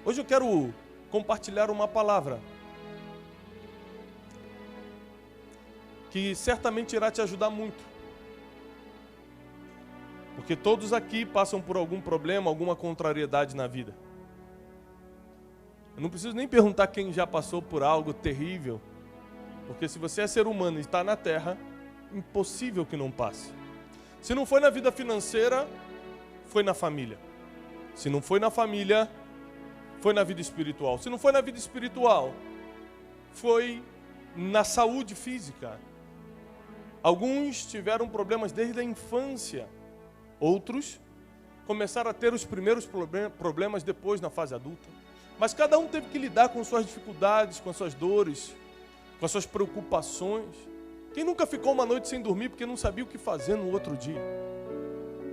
Hoje eu quero compartilhar uma palavra que certamente irá te ajudar muito. Porque todos aqui passam por algum problema, alguma contrariedade na vida. Eu não preciso nem perguntar quem já passou por algo terrível, porque se você é ser humano e está na terra, impossível que não passe. Se não foi na vida financeira, foi na família. Se não foi na família, foi na vida espiritual. Se não foi na vida espiritual, foi na saúde física. Alguns tiveram problemas desde a infância. Outros começaram a ter os primeiros problemas depois na fase adulta. Mas cada um teve que lidar com suas dificuldades, com suas dores, com as suas preocupações. Quem nunca ficou uma noite sem dormir porque não sabia o que fazer no outro dia?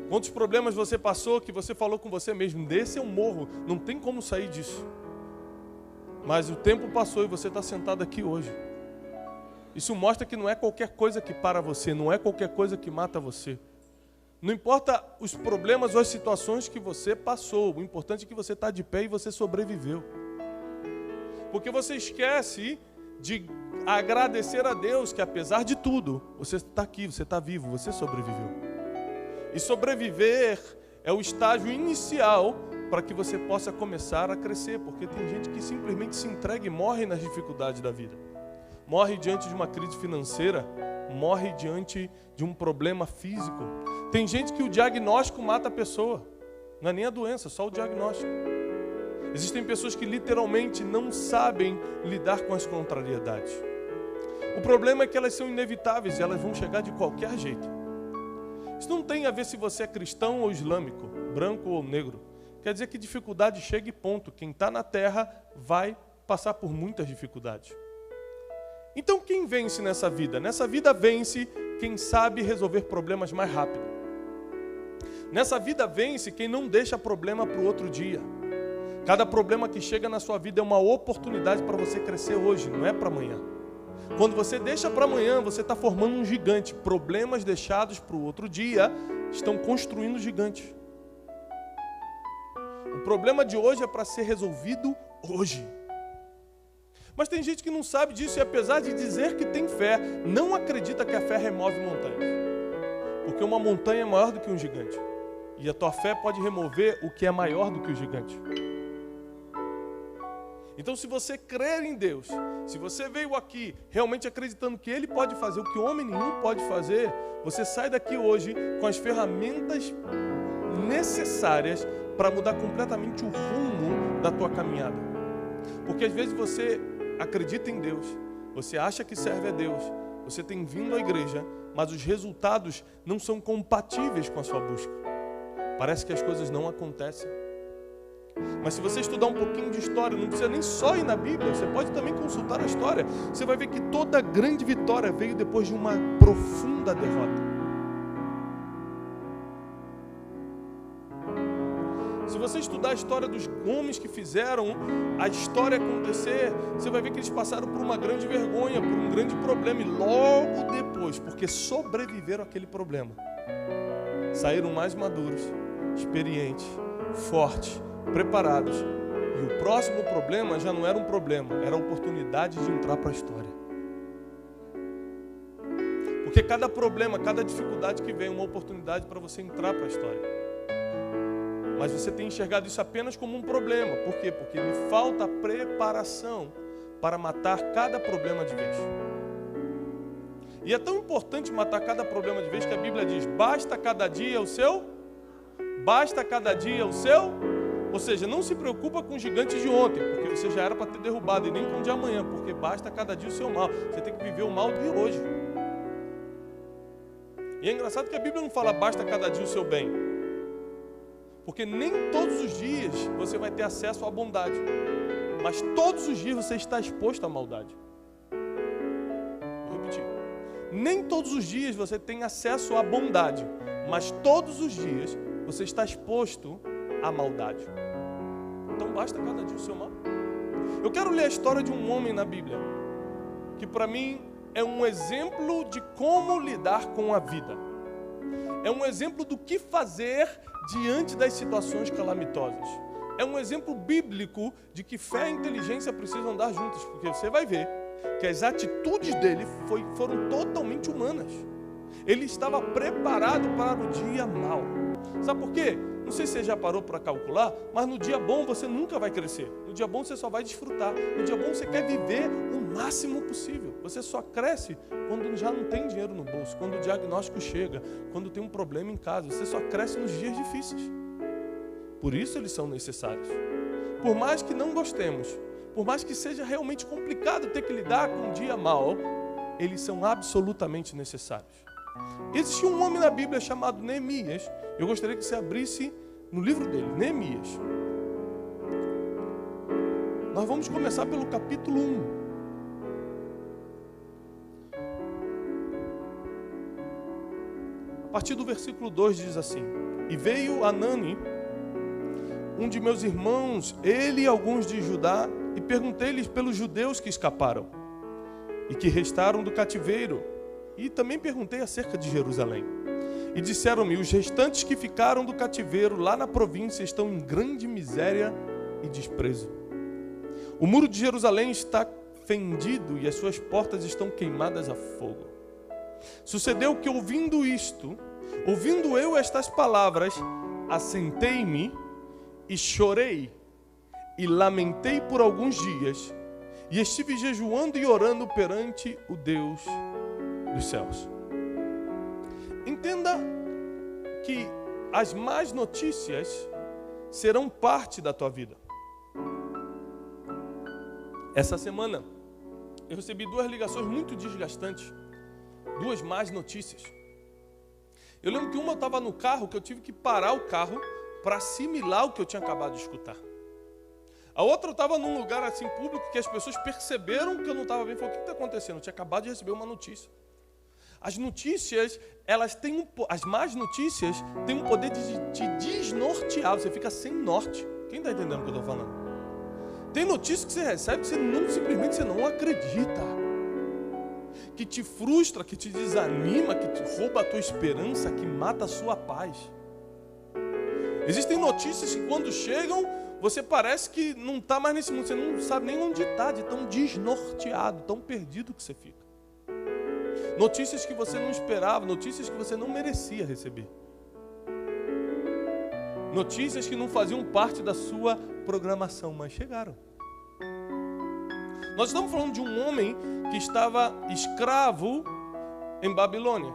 Quantos problemas você passou que você falou com você mesmo, desse eu morro, não tem como sair disso. Mas o tempo passou e você está sentado aqui hoje. Isso mostra que não é qualquer coisa que para você, não é qualquer coisa que mata você. Não importa os problemas ou as situações que você passou, o importante é que você está de pé e você sobreviveu. Porque você esquece de agradecer a Deus que apesar de tudo, você está aqui, você está vivo, você sobreviveu. E sobreviver é o estágio inicial para que você possa começar a crescer, porque tem gente que simplesmente se entrega e morre nas dificuldades da vida. Morre diante de uma crise financeira, morre diante de um problema físico. Tem gente que o diagnóstico mata a pessoa, não é nem a doença, só o diagnóstico. Existem pessoas que literalmente não sabem lidar com as contrariedades. O problema é que elas são inevitáveis e elas vão chegar de qualquer jeito. Isso não tem a ver se você é cristão ou islâmico, branco ou negro. Quer dizer que dificuldade chega e ponto. Quem está na terra vai passar por muitas dificuldades. Então quem vence nessa vida? Nessa vida vence quem sabe resolver problemas mais rápido. Nessa vida vence quem não deixa problema para o outro dia. Cada problema que chega na sua vida é uma oportunidade para você crescer hoje, não é para amanhã. Quando você deixa para amanhã, você está formando um gigante. Problemas deixados para o outro dia estão construindo gigantes. O problema de hoje é para ser resolvido hoje. Mas tem gente que não sabe disso e apesar de dizer que tem fé, não acredita que a fé remove montanhas. Porque uma montanha é maior do que um gigante. E a tua fé pode remover o que é maior do que o gigante. Então, se você crer em Deus, se você veio aqui realmente acreditando que Ele pode fazer o que homem nenhum pode fazer, você sai daqui hoje com as ferramentas necessárias para mudar completamente o rumo da tua caminhada. Porque às vezes você acredita em Deus, você acha que serve a Deus, você tem vindo à igreja, mas os resultados não são compatíveis com a sua busca. Parece que as coisas não acontecem. Mas se você estudar um pouquinho de história, não precisa nem só ir na Bíblia, você pode também consultar a história. Você vai ver que toda grande vitória veio depois de uma profunda derrota. Se você estudar a história dos homens que fizeram a história acontecer, você vai ver que eles passaram por uma grande vergonha, por um grande problema. E logo depois, porque sobreviveram àquele problema, saíram mais maduros, experientes, fortes, preparados. E o próximo problema já não era um problema, era a oportunidade de entrar para a história. Porque cada problema, cada dificuldade que vem é uma oportunidade para você entrar para a história. Mas você tem enxergado isso apenas como um problema. Por quê? Porque lhe falta preparação para matar cada problema de vez. E é tão importante matar cada problema de vez que a Bíblia diz: basta cada dia o seu, basta cada dia o seu. Ou seja, não se preocupa com os gigantes de ontem, porque você já era para ter derrubado, e nem com o de amanhã, porque basta cada dia o seu mal. Você tem que viver o mal de hoje. E é engraçado que a Bíblia não fala basta cada dia o seu bem, porque nem todos os dias você vai ter acesso à bondade, mas todos os dias você está exposto à maldade. Vou repetir. Nem todos os dias você tem acesso à bondade, mas todos os dias você está exposto à maldade. Então basta cada dia o seu mal. Eu quero ler a história de um homem na Bíblia, que para mim é um exemplo de como lidar com a vida. É um exemplo do que fazer diante das situações calamitosas. é um exemplo bíblico de que fé e inteligência precisam andar juntas, porque você vai ver que as atitudes dele foram totalmente humanas. Ele estava preparado para o dia mau. Sabe por quê? Não sei se você já parou para calcular, mas no dia bom você nunca vai crescer. No dia bom você só vai desfrutar. No dia bom você quer viver o máximo possível. Você só cresce quando já não tem dinheiro no bolso, quando o diagnóstico chega, quando tem um problema em casa. Você só cresce nos dias difíceis. Por isso eles são necessários. Por mais que não gostemos, por mais que seja realmente complicado ter que lidar com um dia mau, eles são absolutamente necessários. Existe um homem na Bíblia chamado Neemias. Eu gostaria que você abrisse no livro dele, Neemias. Nós vamos começar pelo capítulo 1. A partir do versículo 2 diz assim: E veio Anani, um de meus irmãos, ele e alguns de Judá, e perguntei-lhes pelos judeus que escaparam e que restaram do cativeiro, e também perguntei acerca de Jerusalém. E disseram-me: os restantes que ficaram do cativeiro lá na província estão em grande miséria e desprezo. O muro de Jerusalém está fendido e as suas portas estão queimadas a fogo. Sucedeu que ouvindo eu estas palavras, assentei-me e chorei e lamentei por alguns dias, e estive jejuando e orando perante o Deus dos céus. Entenda que as más notícias serão parte da tua vida. Essa semana eu recebi 2 ligações muito desgastantes, 2 más notícias. Eu lembro que uma eu estava no carro, que eu tive que parar o carro para assimilar o que eu tinha acabado de escutar. A outra eu estava num lugar assim público que as pessoas perceberam que eu não estava bem. Falaram: o que está acontecendo? Eu tinha acabado de receber uma notícia. As notícias, as más notícias têm um poder de te desnortear. Você fica sem norte. Quem está entendendo o que eu estou falando? Tem notícias que você recebe que simplesmente você não acredita. Que te frustra, que te desanima, que te rouba a tua esperança, que mata a sua paz. Existem notícias que quando chegam, você parece que não está mais nesse mundo. Você não sabe nem onde está, de tão desnorteado, tão perdido que você fica. Notícias que você não esperava, notícias que você não merecia receber. Notícias que não faziam parte da sua programação, mas chegaram. Nós estamos falando de um homem que estava escravo em Babilônia.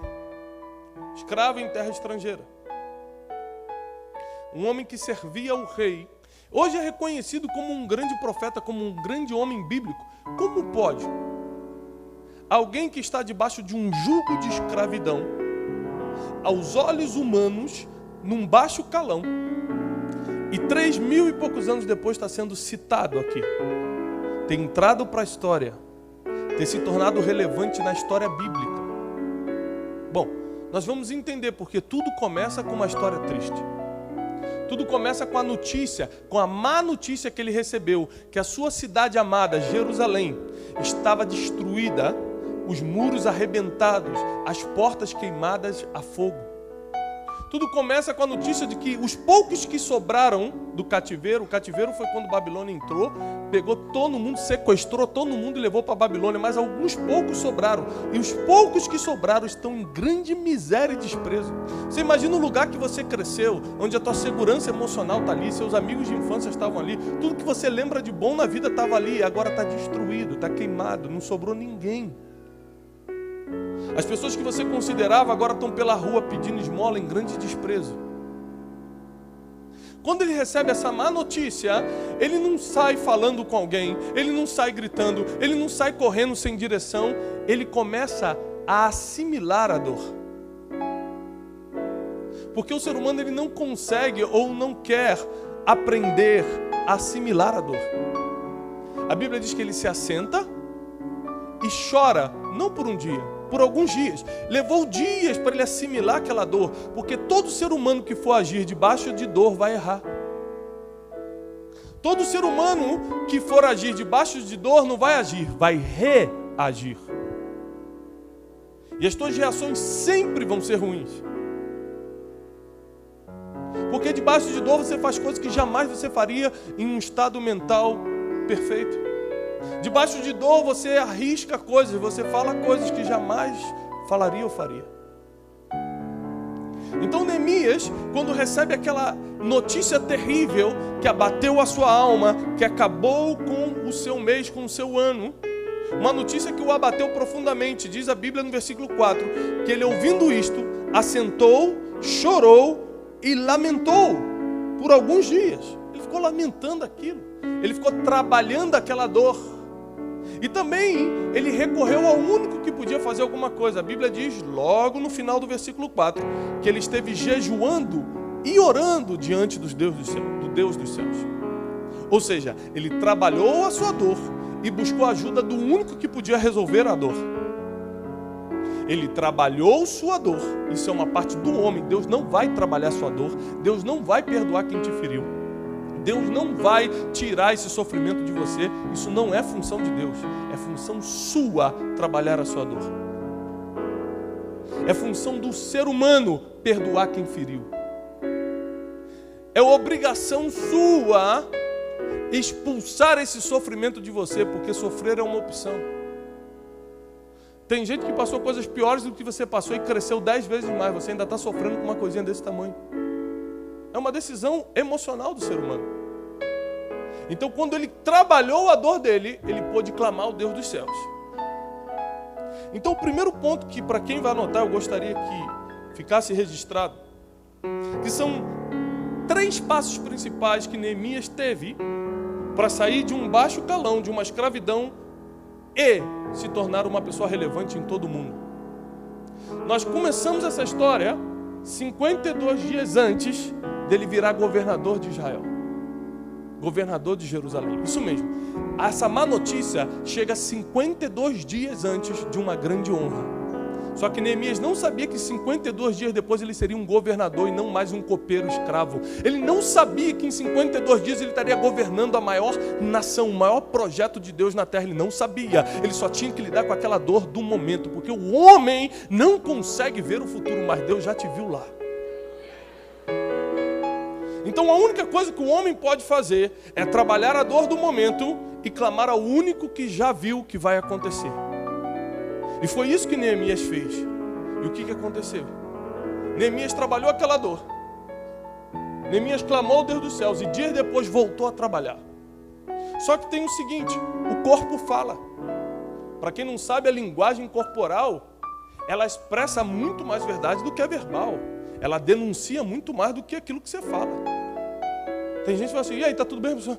Escravo em terra estrangeira. Um homem que servia ao rei. Hoje é reconhecido como um grande profeta, como um grande homem bíblico. Como pode alguém que está debaixo de um jugo de escravidão, aos olhos humanos, num baixo calão, e 3.000 e poucos anos depois está sendo citado aqui, ter entrado para a história, ter se tornado relevante na história bíblica? Bom, nós vamos entender porque tudo começa com uma história triste. Tudo começa com a notícia, com a má notícia que ele recebeu, que a sua cidade amada, Jerusalém, estava destruída, os muros arrebentados, as portas queimadas a fogo. Tudo começa com a notícia de que os poucos que sobraram do cativeiro, o cativeiro foi quando Babilônia entrou, pegou todo mundo, sequestrou todo mundo e levou para Babilônia, mas alguns poucos sobraram. E os poucos que sobraram estão em grande miséria e desprezo. Você imagina o lugar que você cresceu, onde a tua segurança emocional está ali, seus amigos de infância estavam ali, tudo que você lembra de bom na vida estava ali, agora está destruído, está queimado, não sobrou ninguém. As pessoas que você considerava agora estão pela rua pedindo esmola em grande desprezo. Quando ele recebe essa má notícia, ele não sai falando com alguém, ele não sai gritando, ele não sai correndo sem direção, ele começa a assimilar a dor. Porque o ser humano ele não consegue ou não quer aprender a assimilar a dor. A Bíblia diz que ele se assenta e chora, não por um dia, por alguns dias. Levou dias para ele assimilar aquela dor, porque todo ser humano que for agir debaixo de dor vai errar. Todo ser humano que for agir debaixo de dor não vai agir, vai reagir. E as tuas reações sempre vão ser ruins. Porque debaixo de dor você faz coisas que jamais você faria em um estado mental perfeito. Debaixo de dor você arrisca coisas, você fala coisas que jamais falaria ou faria. Então Neemias, quando recebe aquela notícia terrível que abateu a sua alma, que acabou com o seu mês, com o seu ano, uma notícia que o abateu profundamente, diz a Bíblia no versículo 4, que ele ouvindo isto, assentou, chorou e lamentou por alguns dias. Ele ficou lamentando aquilo, ele ficou trabalhando aquela dor. E também ele recorreu ao único que podia fazer alguma coisa. A Bíblia diz, logo no final do versículo 4, que ele esteve jejuando e orando diante do Deus dos céus. Ou seja, ele trabalhou a sua dor e buscou a ajuda do único que podia resolver a dor. Ele trabalhou sua dor. Isso é uma parte do homem. Deus não vai trabalhar sua dor. Deus não vai perdoar quem te feriu. Deus não vai tirar esse sofrimento de você. Isso não é função de Deus. É função sua trabalhar a sua dor. É função do ser humano perdoar quem feriu. É obrigação sua expulsar esse sofrimento de você, porque sofrer é uma opção. Tem gente que passou coisas piores do que você passou e cresceu 10 vezes mais. Você ainda está sofrendo com uma coisinha desse tamanho. É uma decisão emocional do ser humano. Então, quando ele trabalhou a dor dele, ele pôde clamar ao Deus dos céus. Então, o primeiro ponto que, para quem vai anotar, eu gostaria que ficasse registrado, que são 3 passos principais que Neemias teve para sair de um baixo calão, de uma escravidão e se tornar uma pessoa relevante em todo o mundo. Nós começamos essa história 52 dias antes dele virar governador de Israel, governador de Jerusalém. Isso mesmo, essa má notícia chega 52 dias antes de uma grande honra. Só que Neemias não sabia que 52 dias depois ele seria um governador e não mais um copeiro escravo. Ele não sabia que em 52 dias ele estaria governando a maior nação, o maior projeto de Deus na terra. Ele não sabia. Ele só tinha que lidar com aquela dor do momento, porque o homem não consegue ver o futuro, mas Deus já te viu lá. Então a única coisa que o homem pode fazer é trabalhar a dor do momento e clamar ao único que já viu o que vai acontecer. E foi isso que Neemias fez. E o que aconteceu? Neemias trabalhou aquela dor. Neemias clamou ao Deus dos céus e dias depois voltou a trabalhar. Só que tem o seguinte, o corpo fala. Para quem não sabe, a linguagem corporal, ela expressa muito mais verdade do que a verbal. Ela denuncia muito mais do que aquilo que você fala. Tem gente que fala assim, e aí, tá tudo bem, pessoal?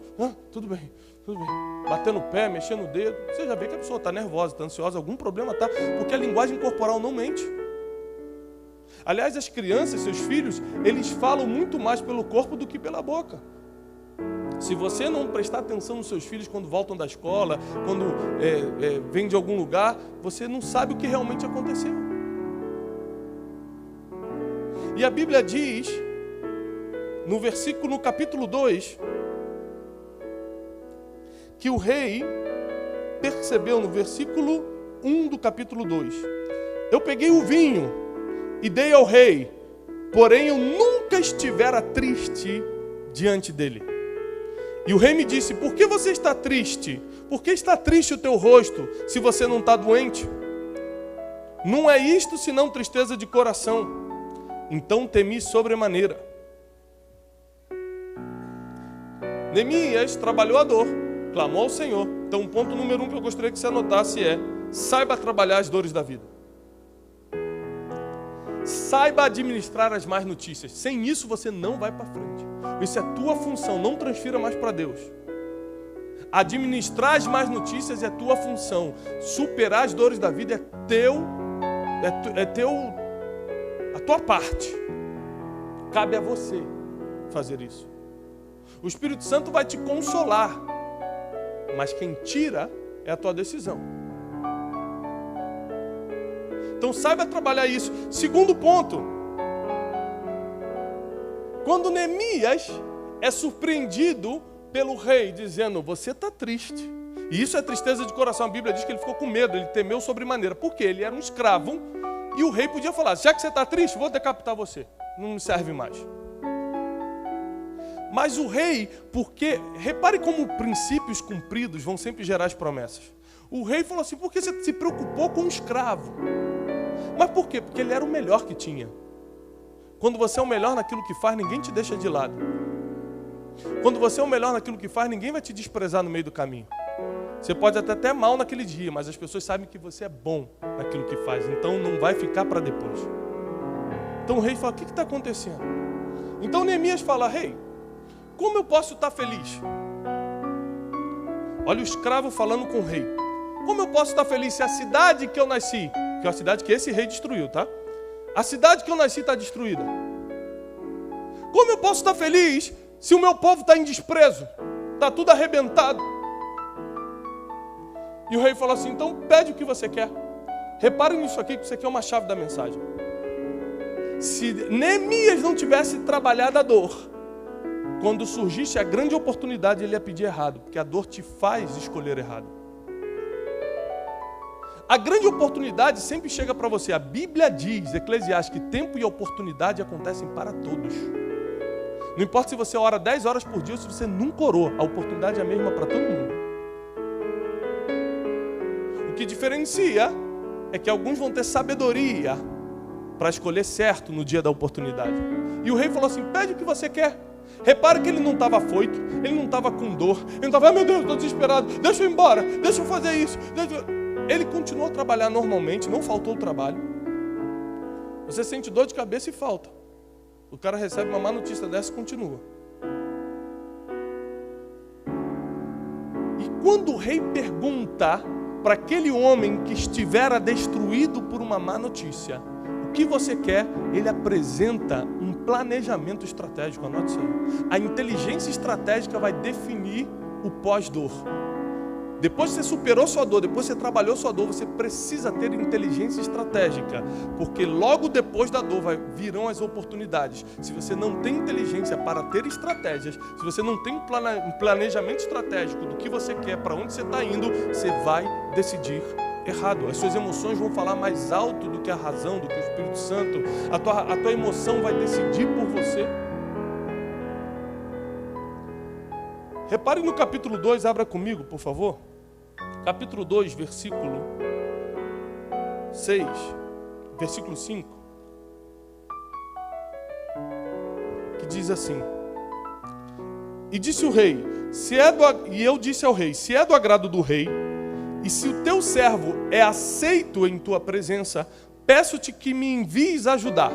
Tudo bem, tudo bem. Batendo o pé, mexendo o dedo. Você já vê que a pessoa está nervosa, está ansiosa, algum problema tá, porque a linguagem corporal não mente. Aliás, as crianças, seus filhos, eles falam muito mais pelo corpo do que pela boca. Se você não prestar atenção nos seus filhos quando voltam da escola, quando vêm de algum lugar, você não sabe o que realmente aconteceu. E a Bíblia diz, no capítulo 2, que o rei percebeu no versículo 1 do capítulo 2. Eu peguei o vinho e dei ao rei, porém eu nunca estivera triste diante dele. E o rei me disse, por que você está triste? Por que está triste o teu rosto, se você não está doente? Não é isto senão tristeza de coração. Então temi sobremaneira. Neemias trabalhou a dor, clamou ao Senhor. Então o ponto número 1 que eu gostaria que você anotasse é, saiba trabalhar as dores da vida. Saiba administrar as más notícias. Sem isso você não vai para frente. Isso é tua função, não transfira mais para Deus. Administrar as más notícias é tua função. Superar as dores da vida é a tua parte. Cabe a você fazer isso. O Espírito Santo vai te consolar, mas quem tira é a tua decisão. Então saiba trabalhar isso. Segundo ponto, quando Neemias é surpreendido pelo rei, dizendo, você está triste. E isso é tristeza de coração. A Bíblia diz que ele ficou com medo, ele temeu sobremaneira. Porque ele era um escravo e o rei podia falar, já que você está triste, vou decapitar você. Não me serve mais. Mas o rei, porque, repare como princípios cumpridos vão sempre gerar as promessas. O rei falou assim, por que você se preocupou com um escravo? Mas por quê? Porque ele era o melhor que tinha. Quando você é o melhor naquilo que faz, ninguém te deixa de lado. Quando você é o melhor naquilo que faz, ninguém vai te desprezar no meio do caminho. Você pode até ter mal naquele dia, mas as pessoas sabem que você é bom naquilo que faz. Então não vai ficar para depois. Então o rei fala, o que está acontecendo? Então Neemias fala, rei, como eu posso estar feliz? Olha o escravo falando com o rei. Como eu posso estar feliz se a cidade que eu nasci, que é a cidade que esse rei destruiu, tá? A cidade que eu nasci está destruída. Como eu posso estar feliz se o meu povo está em desprezo? Está tudo arrebentado. E o rei falou assim, então pede o que você quer. Reparem nisso aqui, que isso aqui é uma chave da mensagem. Se Neemias não tivesse trabalhado a dor, quando surgisse a grande oportunidade, ele ia pedir errado, porque a dor te faz escolher errado. A grande oportunidade sempre chega para você. A Bíblia diz, Eclesiastes, que tempo e oportunidade acontecem para todos. Não importa se você ora 10 horas por dia ou se você nunca orou, a oportunidade é a mesma para todo mundo. O que diferencia é que alguns vão ter sabedoria para escolher certo no dia da oportunidade. E o rei falou assim, pede o que você quer. Repara que ele não estava afoito, ele não estava com dor, ele não estava, meu Deus, estou desesperado, deixa eu ir embora, deixa eu fazer isso. Ele continuou a trabalhar normalmente, não faltou o trabalho. Você sente dor de cabeça e falta. O cara recebe uma má notícia dessa e continua. E quando o rei pergunta para aquele homem que estivera destruído por uma má notícia, o que você quer? Ele apresenta um planejamento estratégico, anote isso aí. A inteligência estratégica vai definir o pós-dor. Depois que você superou sua dor, depois que você trabalhou sua dor, você precisa ter inteligência estratégica, porque logo depois da dor virão as oportunidades. Se você não tem inteligência para ter estratégias, se você não tem um planejamento estratégico do que você quer, para onde você está indo, você vai decidir errado. As suas emoções vão falar mais alto do que a razão, do que o Espírito Santo. A tua emoção vai decidir por você. Repare no capítulo 2, abra comigo, por favor. Capítulo 2, versículo 6, versículo 5. Que diz assim: E disse o rei, e eu disse ao rei, se é do agrado do rei, e se o teu servo é aceito em tua presença, peço-te que me envies ajudar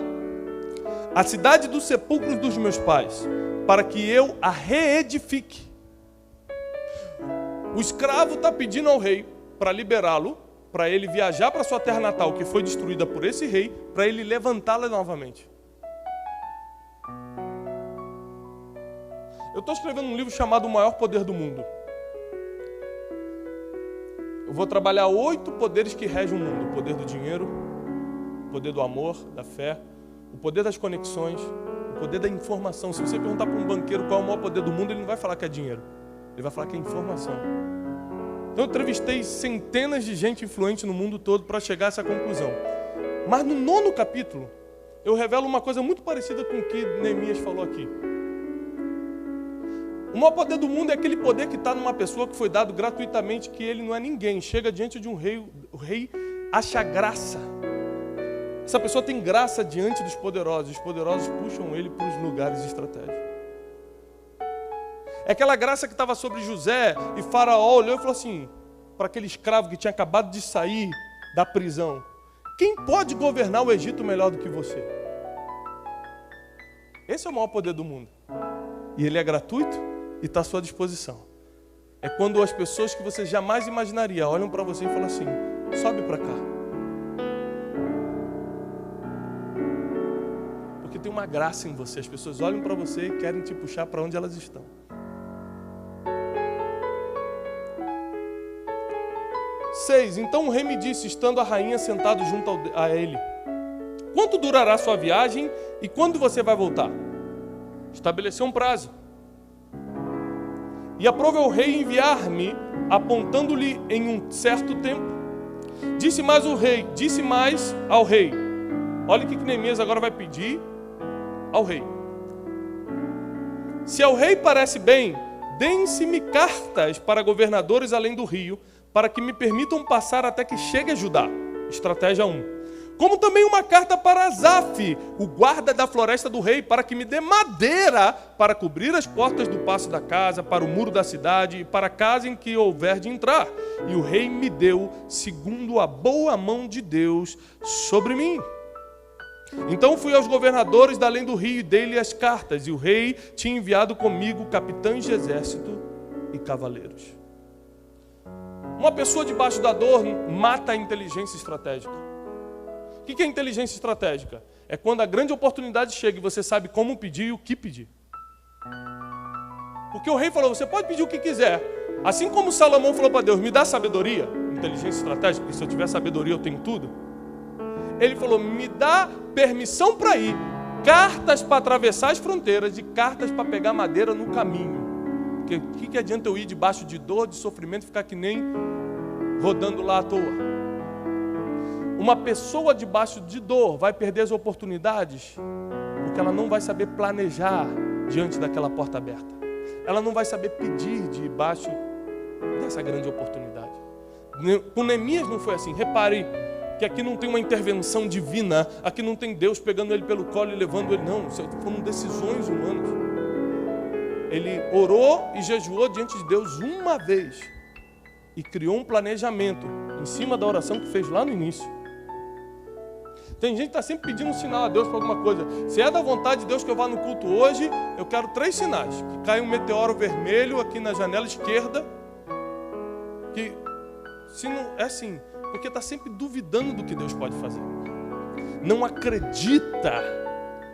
a cidade dos sepulcros dos meus pais, para que eu a reedifique. O escravo está pedindo ao rei para liberá-lo, para ele viajar para sua terra natal, que foi destruída por esse rei, para ele levantá-la novamente. Eu estou escrevendo um livro chamado O Maior Poder do Mundo. Eu vou trabalhar 8 poderes que regem o mundo. O poder do dinheiro, o poder do amor, da fé, o poder das conexões, o poder da informação. Se você perguntar para um banqueiro qual é o maior poder do mundo, ele não vai falar que é dinheiro. Ele vai falar que é informação. Então eu entrevistei centenas de gente influente no mundo todo para chegar a essa conclusão. Mas no 9º capítulo, eu revelo uma coisa muito parecida com o que Neemias falou aqui. O maior poder do mundo é aquele poder que está numa pessoa que foi dado gratuitamente, que ele não é ninguém. Chega diante de um rei, o rei acha graça. Essa pessoa tem graça diante dos poderosos. Os poderosos puxam ele para os lugares estratégicos. É aquela graça que estava sobre José, e Faraó olhou e falou assim, para aquele escravo que tinha acabado de sair da prisão: quem pode governar o Egito melhor do que você? Esse é o maior poder do mundo. E ele é gratuito e está à sua disposição. É quando as pessoas que você jamais imaginaria olham para você e falam assim: sobe para cá. Porque tem uma graça em você. As pessoas olham para você e querem te puxar para onde elas estão. 6. Então o rei me disse, estando a rainha sentado junto a ele: quanto durará sua viagem e quando você vai voltar? Estabeleceu um prazo. E aprove ao rei enviar-me, apontando-lhe em um certo tempo. Disse mais ao rei. Olha o que Neemias agora vai pedir ao rei. Se ao rei parece bem, deem-se-me cartas para governadores além do rio, para que me permitam passar até que chegue a Judá. Estratégia 1. Como também uma carta para Asaf, o guarda da floresta do rei, para que me dê madeira para cobrir as portas do paço da casa, para o muro da cidade e para a casa em que houver de entrar. E o rei me deu, segundo a boa mão de Deus sobre mim. Então fui aos governadores da além do rio e dei-lhe as cartas, e o rei tinha enviado comigo capitães de exército e cavaleiros. Uma pessoa debaixo da dor mata a inteligência estratégica. O que é inteligência estratégica? É quando a grande oportunidade chega e você sabe como pedir e o que pedir. Porque o rei falou, você pode pedir o que quiser. Assim como Salomão falou para Deus, me dá sabedoria, inteligência estratégica, porque se eu tiver sabedoria eu tenho tudo. Ele falou, me dá permissão para ir, cartas para atravessar as fronteiras e cartas para pegar madeira no caminho. Porque o que adianta eu ir debaixo de dor, de sofrimento e ficar que nem rodando lá à toa? Uma pessoa debaixo de dor vai perder as oportunidades porque ela não vai saber planejar diante daquela porta aberta. Ela não vai saber pedir debaixo dessa grande oportunidade. Com Neemias não foi assim. Repare que aqui não tem uma intervenção divina, aqui não tem Deus pegando ele pelo colo e levando ele, não. Foram decisões humanas. Ele orou e jejuou diante de Deus uma vez e criou um planejamento em cima da oração que fez lá no início. Tem gente que está sempre pedindo um sinal a Deus para alguma coisa. Se é da vontade de Deus que eu vá no culto hoje, eu quero 3 sinais. Que caia um meteoro vermelho aqui na janela esquerda. Que, se não, é assim, porque está sempre duvidando do que Deus pode fazer. Não acredita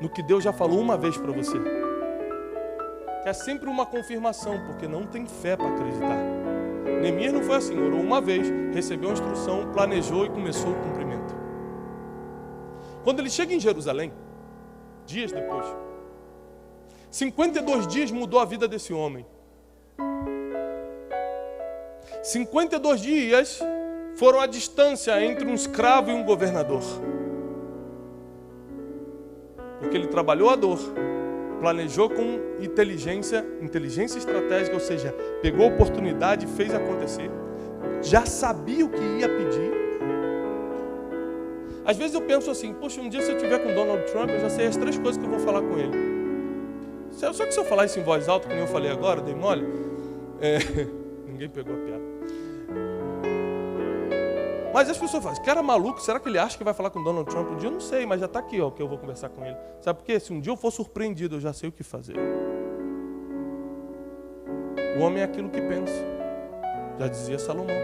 no que Deus já falou uma vez para você. Quer sempre uma confirmação, porque não tem fé para acreditar. Neemias não foi assim, orou uma vez, recebeu a instrução, planejou e começou o cumprimento. Quando ele chega em Jerusalém, dias depois, 52 dias mudou a vida desse homem. 52 dias foram a distância entre um escravo e um governador. Porque ele trabalhou a dor, planejou com inteligência estratégica, ou seja, pegou a oportunidade e fez acontecer. Já sabia o que ia pedir. Às vezes eu penso assim, poxa, um dia se eu estiver com Donald Trump, eu já sei as 3 coisas que eu vou falar com ele. Só que se eu falar isso em voz alta, que nem eu falei agora, dei mole, ninguém pegou a piada. Mas as pessoas falam, esse cara é maluco, será que ele acha que vai falar com Donald Trump um dia? Eu não sei, mas já está aqui, ó, que eu vou conversar com ele. Sabe por quê? Se um dia eu for surpreendido, eu já sei o que fazer. O homem é aquilo que pensa. Já dizia Salomão.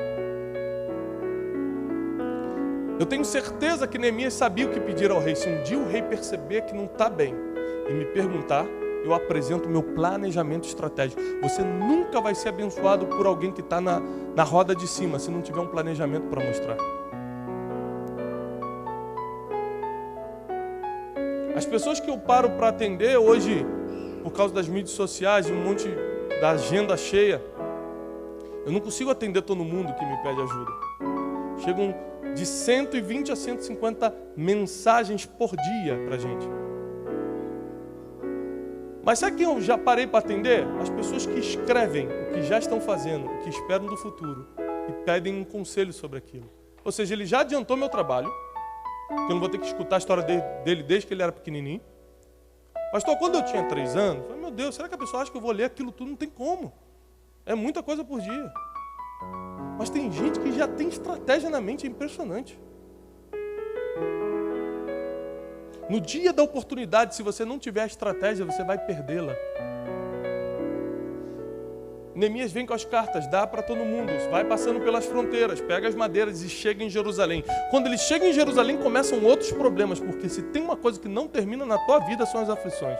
Eu tenho certeza que Neemias sabia o que pedir ao rei. Se um dia o rei perceber que não está bem e me perguntar, eu apresento o meu planejamento estratégico. Você nunca vai ser abençoado por alguém que está na roda de cima, se não tiver um planejamento para mostrar. As pessoas que eu paro para atender hoje, por causa das mídias sociais e um monte da agenda cheia, eu não consigo atender todo mundo que me pede ajuda. Chegam de 120 a 150 mensagens por dia para a gente. Mas sabe quem eu já parei para atender? As pessoas que escrevem o que já estão fazendo, o que esperam do futuro e pedem um conselho sobre aquilo. Ou seja, ele já adiantou meu trabalho, que eu não vou ter que escutar a história dele desde que ele era pequenininho. Pastor, quando eu tinha 3 anos, eu falei, meu Deus, será que a pessoa acha que eu vou ler aquilo tudo? Não tem como. É muita coisa por dia. Mas tem gente que já tem estratégia na mente, é impressionante. No dia da oportunidade, se você não tiver a estratégia, você vai perdê-la. Neemias vem com as cartas, dá para todo mundo, vai passando pelas fronteiras, pega as madeiras e chega em Jerusalém. Quando ele chega em Jerusalém, começam outros problemas, porque se tem uma coisa que não termina na tua vida, são as aflições.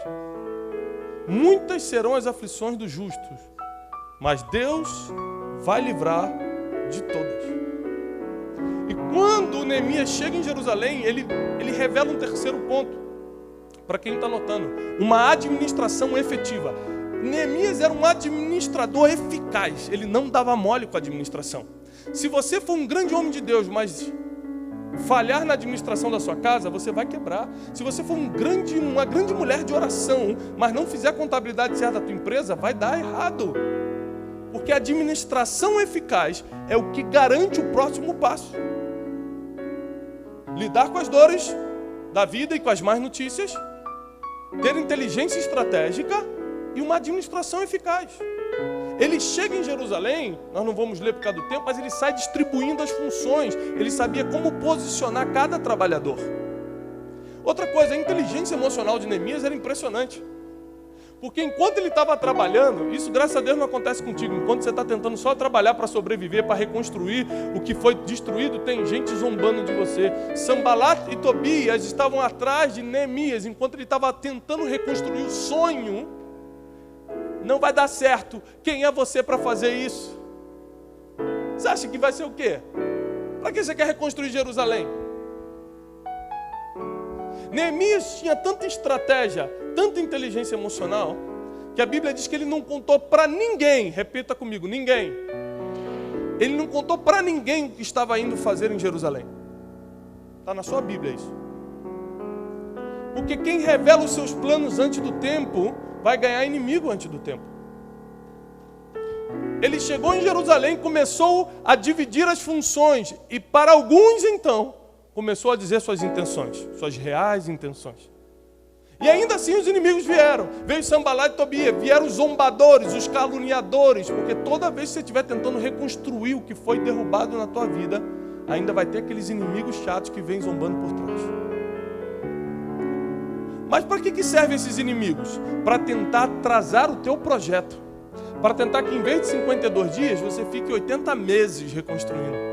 Muitas serão as aflições dos justos, mas Deus vai livrar de todas. E quando Neemias chega em Jerusalém, ele revela um terceiro ponto, para quem está notando, uma administração efetiva. Neemias era um administrador eficaz, ele não dava mole com a administração. Se você for um grande homem de Deus, mas falhar na administração da sua casa, você vai quebrar. Se você for uma grande mulher de oração, mas não fizer a contabilidade certa da tua empresa, vai dar errado. Porque a administração eficaz é o que garante o próximo passo. Lidar com as dores da vida e com as más notícias, ter inteligência estratégica e uma administração eficaz. Ele chega em Jerusalém, nós não vamos ler por causa do tempo, mas ele sai distribuindo as funções. Ele sabia como posicionar cada trabalhador. Outra coisa, a inteligência emocional de Neemias era impressionante. Porque enquanto ele estava trabalhando, isso graças a Deus não acontece contigo. Enquanto você está tentando só trabalhar para sobreviver, para reconstruir o que foi destruído, tem gente zombando de você. Sanbalat e Tobias estavam atrás de Neemias, enquanto ele estava tentando reconstruir o sonho. Não vai dar certo. Quem é você para fazer isso? Você acha que vai ser o quê? Para que você quer reconstruir Jerusalém? Neemias tinha tanta estratégia, tanta inteligência emocional, que a Bíblia diz que ele não contou para ninguém, repita comigo, ninguém. Ele não contou para ninguém o que estava indo fazer em Jerusalém. Está na sua Bíblia isso. Porque quem revela os seus planos antes do tempo, vai ganhar inimigo antes do tempo. Ele chegou em Jerusalém, começou a dividir as funções, e para alguns então, começou a dizer suas intenções, suas reais intenções. E ainda assim os inimigos vieram. Veio Sanbalat e Tobias, vieram os zombadores, os caluniadores, porque toda vez que você estiver tentando reconstruir o que foi derrubado na tua vida, ainda vai ter aqueles inimigos chatos que vêm zombando por trás. Mas para que servem esses inimigos? Para tentar atrasar o teu projeto. Para tentar que em vez de 52 dias, você fique 80 meses reconstruindo.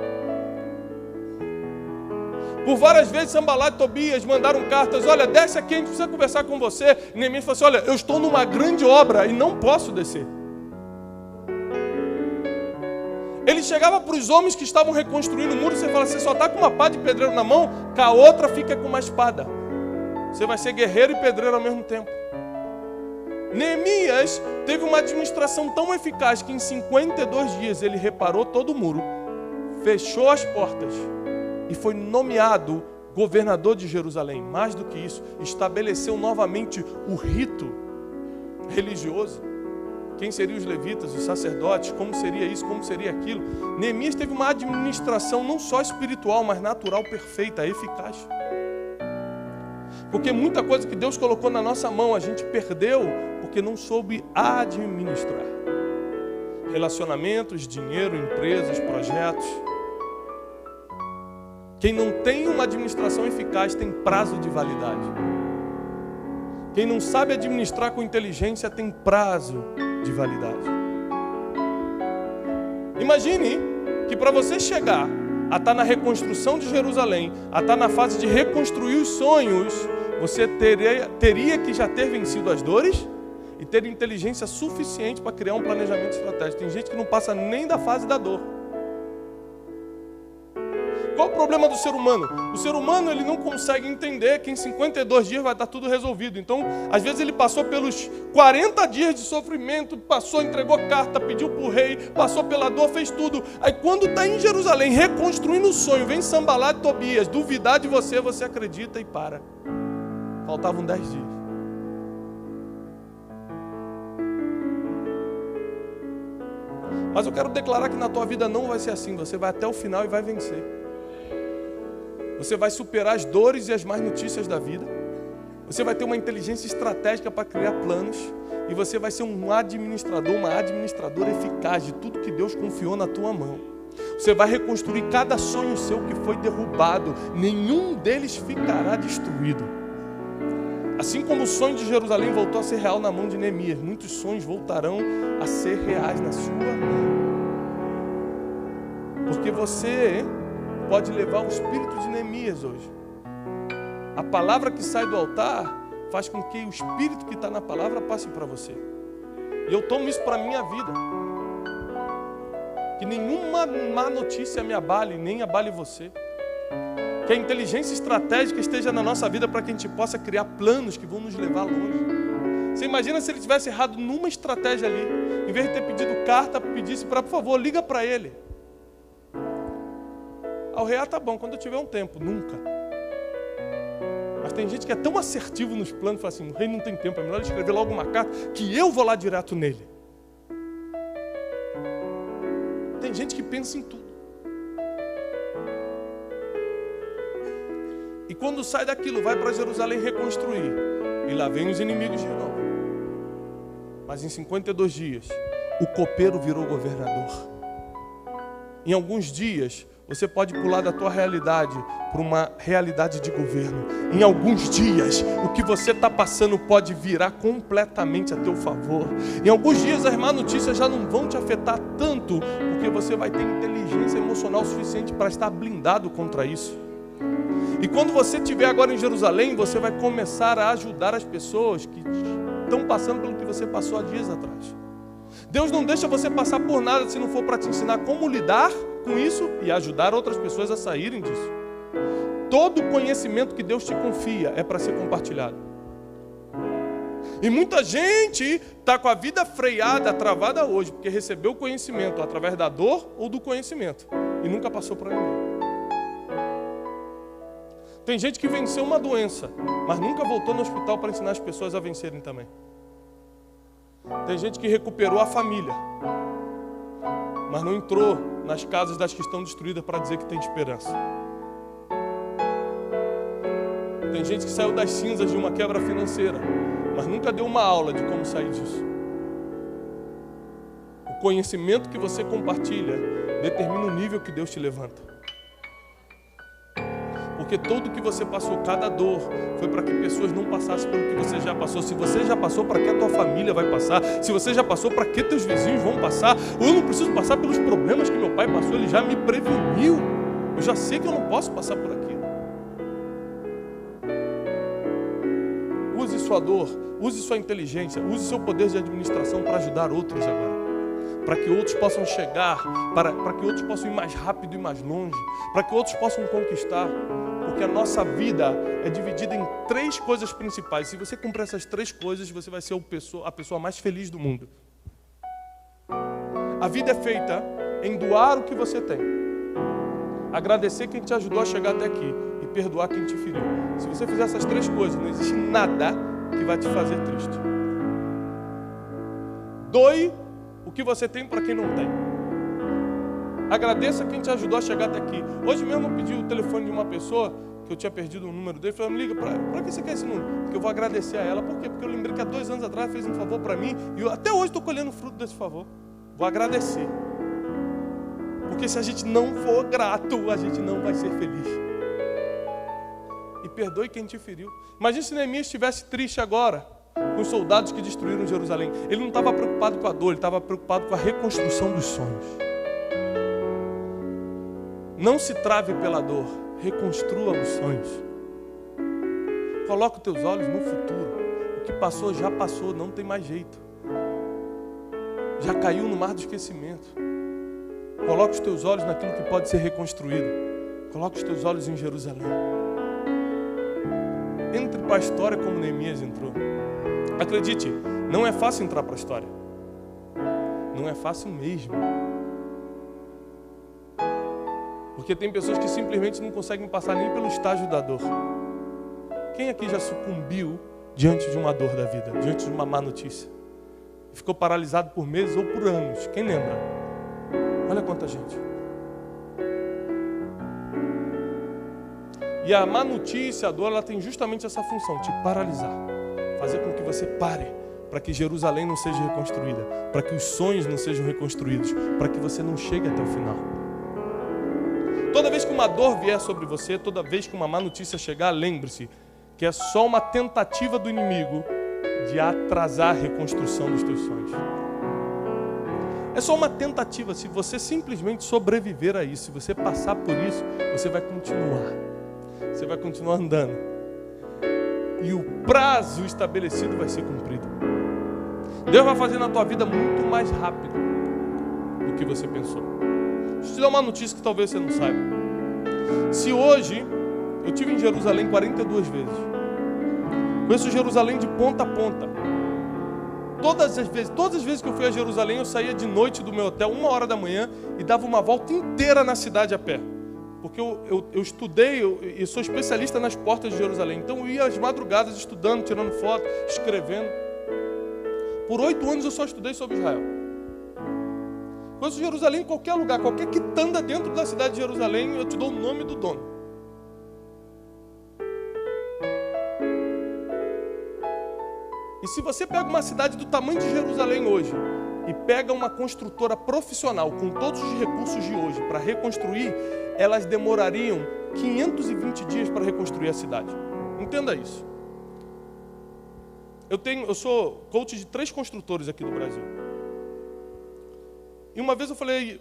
Por várias vezes, Sanbalat e Tobias mandaram cartas, olha, desce aqui, a gente precisa conversar com você. E Neemias falou assim, olha, eu estou numa grande obra e não posso descer. Ele chegava para os homens que estavam reconstruindo o muro e você fala, você só está com uma pá de pedreiro na mão, com a outra fica com uma espada. Você vai ser guerreiro e pedreiro ao mesmo tempo. Neemias teve uma administração tão eficaz que em 52 dias ele reparou todo o muro, fechou as portas e foi nomeado governador de Jerusalém. Mais do que isso, estabeleceu novamente o rito religioso. Quem seriam os levitas, os sacerdotes, como seria isso, como seria aquilo. Neemias teve uma administração não só espiritual, mas natural perfeita, eficaz. Porque muita coisa que Deus colocou na nossa mão, a gente perdeu porque não soube administrar. Relacionamentos, dinheiro, empresas, projetos. Quem não tem uma administração eficaz tem prazo de validade. Quem não sabe administrar com inteligência tem prazo de validade. Imagine que para você chegar a estar na reconstrução de Jerusalém, a estar na fase de reconstruir os sonhos, você teria que já ter vencido as dores e ter inteligência suficiente para criar um planejamento estratégico. Tem gente que não passa nem da fase da dor. Qual o problema do ser humano? O ser humano ele não consegue entender que em 52 dias vai estar tudo resolvido. Então, às vezes ele passou pelos 40 dias de sofrimento, entregou carta, pediu para o rei, passou pela dor, fez tudo. Aí quando está em Jerusalém, reconstruindo o sonho, vem Sanbalat e Tobias, duvidar de você, você acredita e para. Faltavam 10 dias. Mas eu quero declarar que na tua vida não vai ser assim. Você vai até o final e vai vencer. Você vai superar as dores e as más notícias da vida. Você vai ter uma inteligência estratégica para criar planos. E você vai ser um administrador, uma administradora eficaz de tudo que Deus confiou na tua mão. Você vai reconstruir cada sonho seu que foi derrubado. Nenhum deles ficará destruído. Assim como o sonho de Jerusalém voltou a ser real na mão de Neemias, muitos sonhos voltarão a ser reais na sua mão. Porque você pode levar o espírito de Neemias hoje. A palavra que sai do altar faz com que o espírito que está na palavra passe para você. E eu tomo isso para a minha vida. Que nenhuma má notícia me abale, nem abale você. Que a inteligência estratégica esteja na nossa vida para que a gente possa criar planos que vão nos levar longe. Você imagina se ele tivesse errado numa estratégia ali. Em vez de ter pedido carta, pedisse para, por favor, liga para ele. O rei, tá bom, quando eu tiver um tempo. Nunca. Mas tem gente que é tão assertivo nos planos, fala assim, o rei não tem tempo, é melhor ele escrever logo uma carta que eu vou lá direto nele. Tem gente que pensa em tudo. E quando sai daquilo, vai para Jerusalém reconstruir. E lá vem os inimigos de novo. Mas em 52 dias, o copeiro virou governador. Em alguns dias, você pode pular da tua realidade para uma realidade de governo. Em alguns dias, o que você está passando pode virar completamente a teu favor. Em alguns dias, as más notícias já não vão te afetar tanto, porque você vai ter inteligência emocional suficiente para estar blindado contra isso. E quando você estiver agora em Jerusalém, você vai começar a ajudar as pessoas que estão passando pelo que você passou há dias atrás. Deus não deixa você passar por nada se não for para te ensinar como lidar com isso e ajudar outras pessoas a saírem disso. Todo conhecimento que Deus te confia é para ser compartilhado. E muita gente está com a vida freada, travada hoje, porque recebeu o conhecimento através da dor ou do conhecimento e nunca passou para ninguém. Tem gente que venceu uma doença, mas nunca voltou no hospital para ensinar as pessoas a vencerem também. Tem gente que recuperou a família, mas não entrou nas casas das que estão destruídas para dizer que tem esperança. Tem gente que saiu das cinzas de uma quebra financeira, mas nunca deu uma aula de como sair disso. O conhecimento que você compartilha determina o nível que Deus te levanta. Porque tudo que você passou, cada dor, foi para que pessoas não passassem pelo que você já passou. Se você já passou, para que a tua família vai passar? Se você já passou, para que teus vizinhos vão passar? Eu não preciso passar pelos problemas que meu pai passou, ele já me preveniu. Eu já sei que eu não posso passar por aquilo. Use sua dor, use sua inteligência, use seu poder de administração para ajudar outros agora. Para que outros possam chegar, para que outros possam ir mais rápido e mais longe, para que outros possam conquistar. Porque a nossa vida é dividida em 3 coisas principais. Se você cumprir essas 3 coisas, você vai ser a pessoa mais feliz do mundo. A vida é feita em doar o que você tem, agradecer quem te ajudou a chegar até aqui e perdoar quem te feriu. Se você fizer essas 3 coisas, não existe nada que vai te fazer triste. Doe o que você tem para quem não tem. Agradeça quem te ajudou a chegar até aqui. Hoje mesmo eu pedi o telefone de uma pessoa que eu tinha perdido o número dele. Falei, me liga, para que você quer esse número? Porque eu vou agradecer a ela. Por quê? Porque eu lembrei que há 2 anos atrás fez um favor para mim e eu até hoje estou colhendo o fruto desse favor. Vou agradecer. Porque se a gente não for grato, a gente não vai ser feliz. E perdoe quem te feriu. Imagina se Neemias estivesse triste agora com os soldados que destruíram Jerusalém. Ele não estava preocupado com a dor, ele estava preocupado com a reconstrução dos sonhos. Não se trave pela dor, reconstrua os sonhos. Coloque os teus olhos no futuro. O que passou, já passou, não tem mais jeito. Já caiu no mar do esquecimento. Coloque os teus olhos naquilo que pode ser reconstruído. Coloque os teus olhos em Jerusalém. Entre para a história como Neemias entrou. Acredite, não é fácil entrar para a história. Não é fácil mesmo. Porque tem pessoas que simplesmente não conseguem passar nem pelo estágio da dor. Quem aqui já sucumbiu diante de uma dor da vida, diante de uma má notícia? Ficou paralisado por meses ou por anos? Quem lembra? Olha quanta gente. E a má notícia, a dor, ela tem justamente essa função, te paralisar. Fazer com que você pare, para que Jerusalém não seja reconstruída, para que os sonhos não sejam reconstruídos, para que você não chegue até o final. Toda vez que uma dor vier sobre você, toda vez que uma má notícia chegar, lembre-se que é só uma tentativa do inimigo de atrasar a reconstrução dos teus sonhos. É só uma tentativa. Se você simplesmente sobreviver a isso, se você passar por isso, você vai continuar. Você vai continuar andando. E o prazo estabelecido vai ser cumprido. Deus vai fazer na tua vida muito mais rápido do que você pensou. Deixa eu te dar uma notícia que talvez você não saiba. Se hoje eu estive em Jerusalém 42 vezes, conheço Jerusalém de ponta a ponta. Todas as vezes que eu fui a Jerusalém, eu saía de noite do meu hotel, 1h da manhã, e dava uma volta inteira na cidade a pé. Porque eu estudei e sou especialista nas portas de Jerusalém. Então eu ia às madrugadas estudando, tirando foto, escrevendo. Por 8 anos eu só estudei sobre Israel. Conheço Jerusalém em qualquer lugar, qualquer quitanda dentro da cidade de Jerusalém, eu te dou o nome do dono. E se você pega uma cidade do tamanho de Jerusalém hoje e pega uma construtora profissional com todos os recursos de hoje para reconstruir, elas demorariam 520 dias para reconstruir a cidade. Entenda isso. Eu sou coach de 3 construtores aqui do Brasil. E uma vez eu falei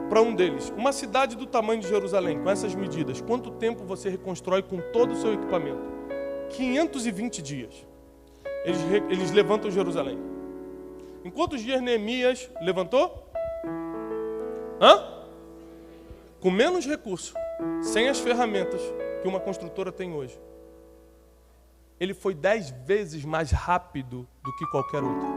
para um deles, uma cidade do tamanho de Jerusalém, com essas medidas, quanto tempo você reconstrói com todo o seu equipamento? 520 dias. Eles levantam Jerusalém. Em quantos dias Neemias levantou? Com menos recurso, sem as ferramentas que uma construtora tem hoje. Ele foi 10 vezes mais rápido do que qualquer outro.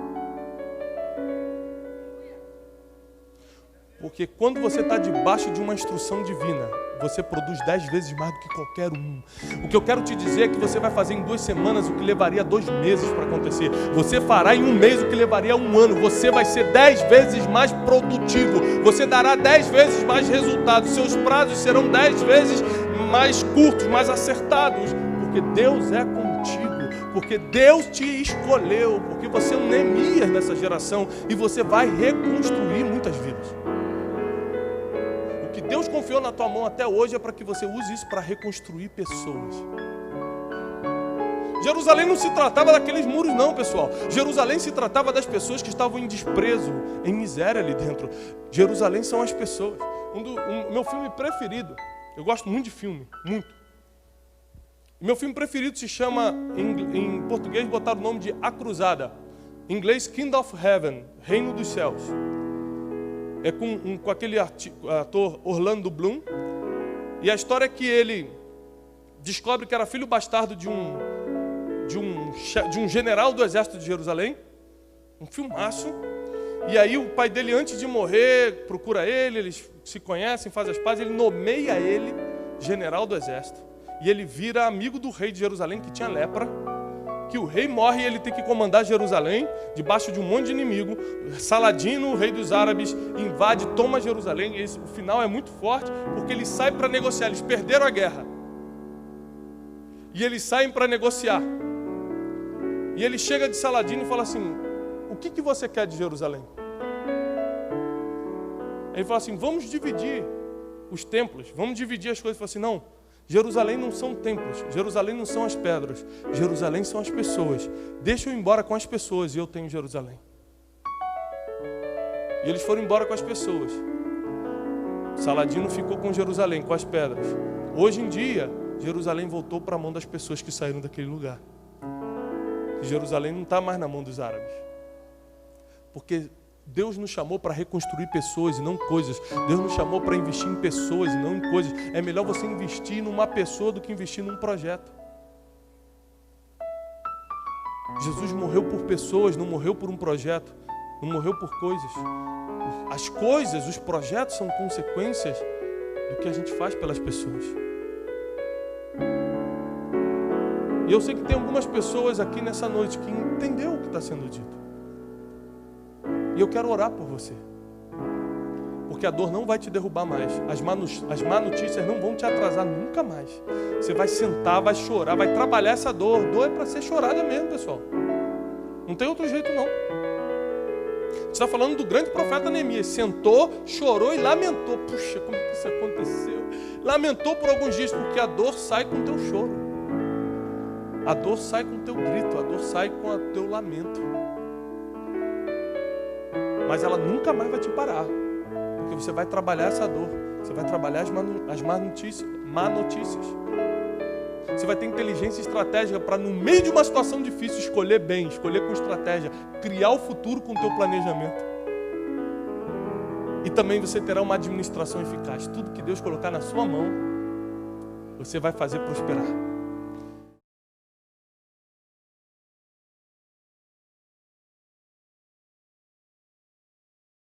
Porque quando você está debaixo de uma instrução divina, você produz 10 vezes mais do que qualquer um. O que eu quero te dizer é que você vai fazer em 2 semanas o que levaria 2 meses para acontecer. Você fará em 1 mês o que levaria 1 ano. Você vai ser 10 vezes mais produtivo. Você dará 10 vezes mais resultados. Seus prazos serão 10 vezes mais curtos, mais acertados. Porque Deus é contigo. Porque Deus te escolheu. Porque você é um Neemias nessa geração. E você vai reconstruir muitas vidas. O que Deus confiou na tua mão até hoje é para que você use isso para reconstruir pessoas. Jerusalém não se tratava daqueles muros não, pessoal. Jerusalém se tratava das pessoas que estavam em desprezo, em miséria ali dentro. Jerusalém são as pessoas. Meu filme preferido, eu gosto muito de filme, muito. Meu filme preferido se chama, em português botaram o nome de A Cruzada. Em inglês, Kingdom of Heaven, Reino dos Céus. É com aquele ator Orlando Bloom. E a história é que ele descobre que era filho bastardo de um general do exército de Jerusalém. Um filmaço. E aí o pai dele, antes de morrer, procura ele, eles se conhecem, fazem as pazes, ele nomeia ele general do exército. E ele vira amigo do rei de Jerusalém, que tinha lepra. Que o rei morre e ele tem que comandar Jerusalém, debaixo de um monte de inimigo. Saladino, o rei dos árabes, invade, toma Jerusalém. E o final é muito forte, porque eles saem para negociar. Eles perderam a guerra. E eles saem para negociar. E ele chega de Saladino e fala assim, o que você quer de Jerusalém? Ele fala assim, vamos dividir os templos, vamos dividir as coisas. Ele fala assim, não, Jerusalém não são templos, Jerusalém não são as pedras, Jerusalém são as pessoas. Deixa eu ir embora com as pessoas e eu tenho Jerusalém. E eles foram embora com as pessoas. Saladino ficou com Jerusalém, com as pedras. Hoje em dia, Jerusalém voltou para a mão das pessoas que saíram daquele lugar. Jerusalém não está mais na mão dos árabes. Porque Deus nos chamou para reconstruir pessoas e não coisas. Deus nos chamou para investir em pessoas e não em coisas. É melhor você investir numa pessoa do que investir num projeto. Jesus morreu por pessoas, não morreu por um projeto, não morreu por coisas. As coisas, os projetos são consequências do que a gente faz pelas pessoas. E eu sei que tem algumas pessoas aqui nessa noite que entenderam o que está sendo dito. E eu quero orar por você. Porque a dor não vai te derrubar mais. As má notícias não vão te atrasar nunca mais. Você vai sentar, vai chorar, vai trabalhar essa dor. Dor é para ser chorada mesmo, pessoal. Não tem outro jeito, não. A gente está falando do grande profeta Neemias. Sentou, chorou e lamentou. Puxa, como é que isso aconteceu? Lamentou por alguns dias, porque a dor sai com o teu choro. A dor sai com o teu grito, a dor sai com o teu lamento. Mas ela nunca mais vai te parar. Porque você vai trabalhar essa dor. Você vai trabalhar as má notícias. Você vai ter inteligência estratégica para, no meio de uma situação difícil, escolher bem, escolher com estratégia, criar o futuro com o teu planejamento. E também você terá uma administração eficaz. Tudo que Deus colocar na sua mão, você vai fazer prosperar.